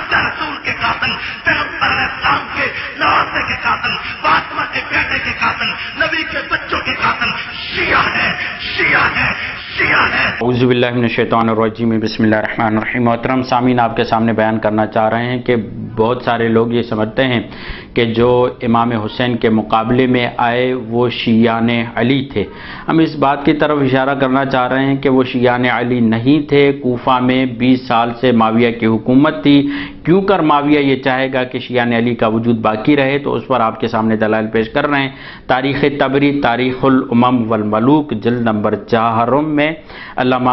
اللہ رسول کے قاتل، پیغمبر علیہ السلام کے نواسے کے قاتل، فاطمہ کے بیٹے کے قاتل، نبی کے بچوں کے قاتل شیعہ ہے، شیعہ ہے، شیعہ ہے۔ اعوذ باللہ من الشیطان الرجیم، بسم اللہ الرحمن الرحیم۔ محترم سامعین، آپ کے سامنے بیان کرنا چاہ رہے ہیں کہ بہت سارے لوگ یہ سمجھتے ہیں کہ جو امام حسین کے مقابلے میں آئے وہ شیعان علی تھے۔ ہم اس بات کی طرف اشارہ کرنا چاہ رہے ہیں کہ وہ شیعان علی نہیں تھے۔ کوفہ میں 20 سال سے معاویہ کی حکومت تھی۔ کیوں کر معاویہ یہ چاہے گا کہ شیعان علی کا وجود باقی رہے، تو اس پر آپ کے سامنے دلائل پیش کر رہے ہیں۔ تاریخ طبری، تاریخ الامم والملوک، جلد نمبر 4 میں علامہ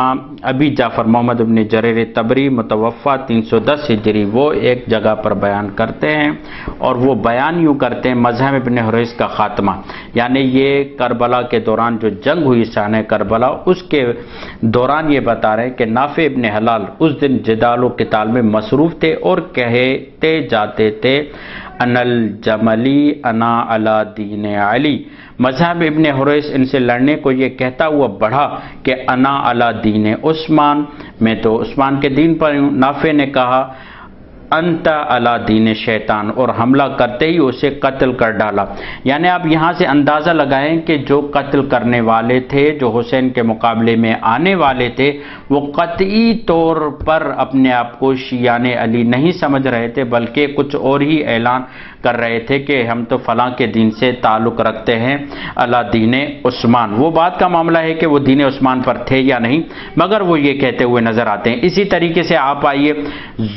ابی جعفر محمد بن جریر طبری متوفہ 310 ہجری وہ ایک جگہ پر بیان کرتے ہیں، اور وہ بیان یوں کرتے ہیں: مذہب ابن حریث کا خاتمہ، یعنی یہ کربلا کے دوران جو جنگ ہوئی سانحہ کربلا، اس کے دوران یہ بتا رہے ہیں کہ نافع ابن حلال اس دن جدال و قتال میں مصروف تھے اور کہتے جاتے تھے انا الجملی انا علی دین علی۔ مذہب ابن حریث ان سے لڑنے کو یہ کہتا ہوا بڑھا کہ انا علی دین عثمان، میں تو عثمان کے دین پر ہوں۔ نافع نے کہا انت علی دین شیطان، اور حملہ کرتے ہی اسے قتل کر ڈالا۔ یعنی آپ یہاں سے اندازہ لگائیں کہ جو قتل کرنے والے تھے، جو حسین کے مقابلے میں آنے والے تھے، وہ قطعی طور پر اپنے آپ کو شیعان علی نہیں سمجھ رہے تھے، بلکہ کچھ اور ہی اعلان کر رہے تھے کہ ہم تو فلاں کے دین سے تعلق رکھتے ہیں، علی دین عثمان۔ وہ بات کا معاملہ ہے کہ وہ دین عثمان پر تھے یا نہیں، مگر وہ یہ کہتے ہوئے نظر آتے ہیں۔ اسی طریقے سے آپ آئیے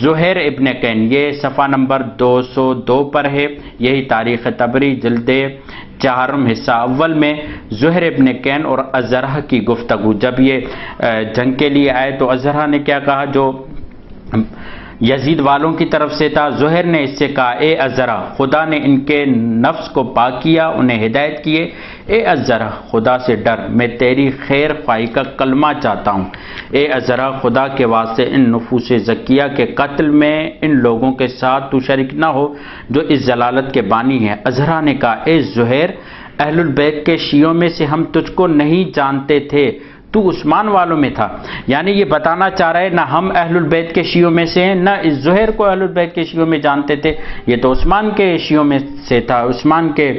زہیر ابن کین، یہ صفحہ نمبر 202 پر ہے، یہی تاریخ طبری جلد 4 حصہ اول میں زہیر ابن کین اور ازرہ کی گفتگو۔ جب یہ جنگ کے لیے آئے تو ازرہ نے کیا کہا، جو یزید والوں کی طرف سے تھا۔ زہیر نے اس سے کہا: اے ازرہ، خدا نے ان کے نفس کو پاک کیا، انہیں ہدایت کیے۔ اے ازرہ، خدا سے ڈر، میں تیری خیر خواہی کا کلمہ چاہتا ہوں۔ اے ازرہ، خدا کے واسطے ان نفوس زکیہ کے قتل میں ان لوگوں کے ساتھ تو شریک نہ ہو جو اس ضلالت کے بانی ہیں۔ ازرہ نے کہا: اے زہیر، اہل البیت کے شیعوں میں سے ہم تجھ کو نہیں جانتے تھے، تو عثمان والوں میں تھا۔ یعنی یہ بتانا چاہ رہے نہ ہم اہل البیت کے شیعوں میں سے ہیں، نہ اس زہیر کو اہل البیت کے شیعوں میں جانتے تھے، یہ تو عثمان کے شیعوں میں سے تھا، عثمان کے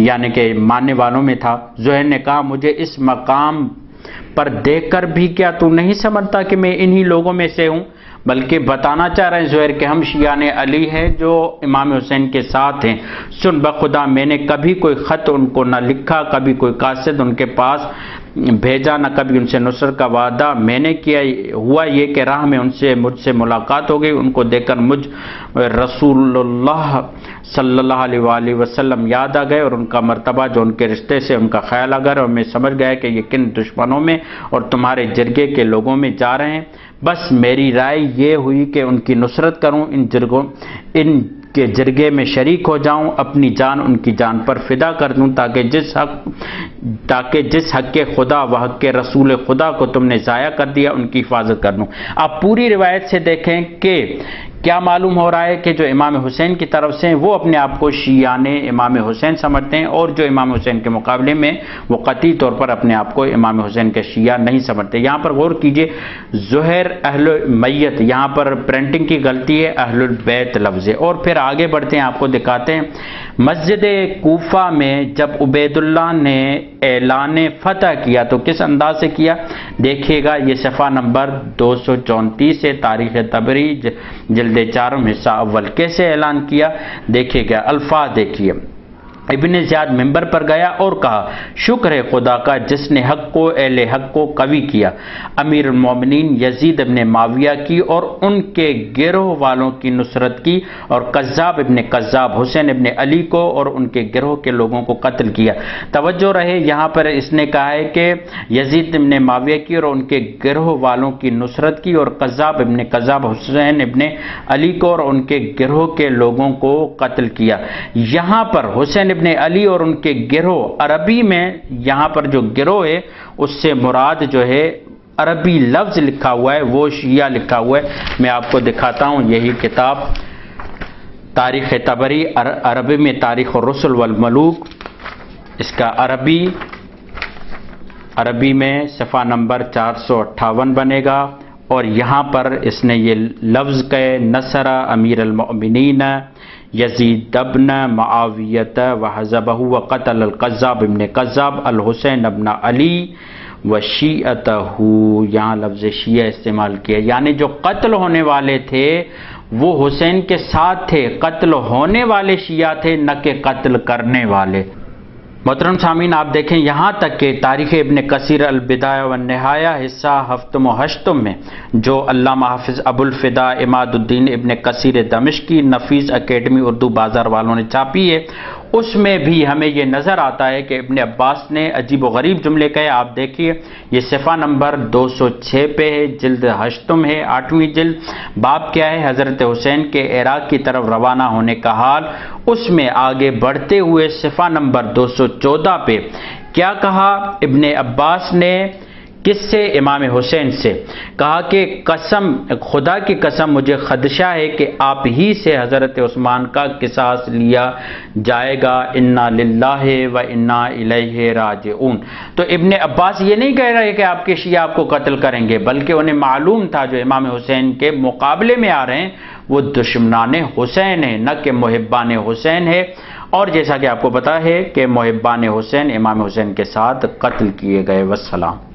یعنی کہ ماننے والوں میں تھا۔ زہیر نے کہا: مجھے اس مقام پر دیکھ کر بھی کیا تو نہیں سمجھتا کہ میں انہی لوگوں میں سے ہوں؟ بلکہ بتانا چاہ رہے ہیں زہیر کہ ہم شیعان علی ہیں جو امام حسین کے ساتھ ہیں۔ سن بخدا، میں نے کبھی کوئی خط ان کو نہ لکھا، کبھی کوئی قاصد ان کے پاس بھیجا، نہ کبھی ان سے نصرت کا وعدہ میں نے کیا۔ ہوا یہ کہ راہ میں مجھ سے ملاقات ہو گئی، ان کو دیکھ کر مجھ رسول اللہ صلی اللہ علیہ وآلہ وسلم یاد آ گئے، اور ان کا مرتبہ جو ان کے رشتے سے ان کا خیال آ گیا، اور میں سمجھ گیا کہ یہ کن دشمنوں میں اور تمہارے جرگے کے لوگوں میں جا رہے ہیں۔ بس میری رائے یہ ہوئی کہ ان کی نصرت کروں، ان کے جرگے میں شریک ہو جاؤں، اپنی جان ان کی جان پر فدا کر دوں، تاکہ جس حق کے خدا و حق کے رسول خدا کو تم نے ضائع کر دیا ان کی حفاظت کر دوں۔ آپ پوری روایت سے دیکھیں کہ کیا معلوم ہو رہا ہے کہ جو امام حسین کی طرف سے وہ اپنے آپ کو شیعان امام حسین سمجھتے ہیں، اور جو امام حسین کے مقابلے میں وہ قطعی طور پر اپنے آپ کو امام حسین کے شیعہ نہیں سمجھتے۔ یہاں پر غور کیجئے، زہیر اہل میت، یہاں پر پرنٹنگ کی غلطی ہے، اہل البیت لفظ ہے۔ اور پھر آگے بڑھتے ہیں، آپ کو دکھاتے ہیں مسجد کوفہ میں جب عبید اللہ نے اعلان فتح کیا تو کس انداز سے کیا، دیکھیے گا، یہ صفحہ نمبر 234 سے تاریخ طبری جلد 4 حصہ اول کیسے اعلان کیا، دیکھیے گا، الفاظ دیکھیے۔ ابن زیاد منبر پر گیا اور کہا: شکر ہے خدا کا جس نے حق کو، اہل حق کو قوی کیا، امیر المومنین یزید ابن معاویہ کی اور ان کے گروہ والوں کی نصرت کی، اور قذاب ابن قذاب حسین ابن علی کو اور ان کے گروہ کے لوگوں کو قتل کیا۔ توجہ رہے، یہاں پر اس نے کہا ہے کہ یزید ابن معاویہ کی اور ان کے گروہ والوں کی نصرت کی، اور قذاب ابن قذاب حسین ابن علی کو اور ان کے گروہ کے لوگوں کو قتل کیا۔ یہاں پر حسین ابن علی اور ان کے گروہ، عربی میں یہاں پر جو گروہ ہے اس سے مراد جو ہے عربی لفظ لکھا ہوا ہے وہ شیعہ لکھا ہوا ہے۔ میں آپ کو دکھاتا ہوں، یہی کتاب تاریخ طبری، عربی میں تاریخ الرسل والملوک، اس کا عربی میں صفحہ نمبر 458 بنے گا، اور یہاں پر اس نے یہ لفظ کہے نصر امیر المؤمنین یزید ابن معاویت وحزبہ وقتل القذاب ابن قذاب الحسین ابن علی وشیعتہ، یہاں لفظ شیعہ استعمال کیا، یعنی جو قتل ہونے والے تھے وہ حسین کے ساتھ تھے، قتل ہونے والے شیعہ تھے نہ کہ قتل کرنے والے۔ محترم سامعین، آپ دیکھیں یہاں تک کہ تاریخ ابن کثیر البدایہ والنہایہ حصہ ہفتم و ہشتم میں جو علامہ حافظ ابو الفدا عماد الدین ابن کثیر دمشقی نفیس اکیڈمی اردو بازار والوں نے چھاپی ہے، اس میں بھی ہمیں یہ نظر آتا ہے کہ ابن عباس نے عجیب و غریب جملے کہے۔ آپ دیکھیے یہ صفحہ نمبر 206 پہ ہے، جلد ہشتم ہے، 8ویں جلد، باب کیا ہے؟ حضرت حسین کے عراق کی طرف روانہ ہونے کا حال۔ اس میں آگے بڑھتے ہوئے صفحہ نمبر 214 پہ کیا کہا ابن عباس نے؟ کس سے؟ امام حسین سے کہا کہ قسم خدا کی قسم مجھے خدشہ ہے کہ آپ ہی سے حضرت عثمان کا قصاص لیا جائے گا، انا للہ و انا الیہ راجعون۔ تو ابن عباس یہ نہیں کہہ رہے کہ آپ کے شیعہ آپ کو قتل کریں گے، بلکہ انہیں معلوم تھا جو امام حسین کے مقابلے میں آ رہے ہیں وہ دشمنان حسین ہیں، نہ کہ محبان حسین ہے۔ اور جیسا کہ آپ کو پتا ہے کہ محبان حسین امام حسین کے ساتھ قتل کیے گئے۔ والسلام۔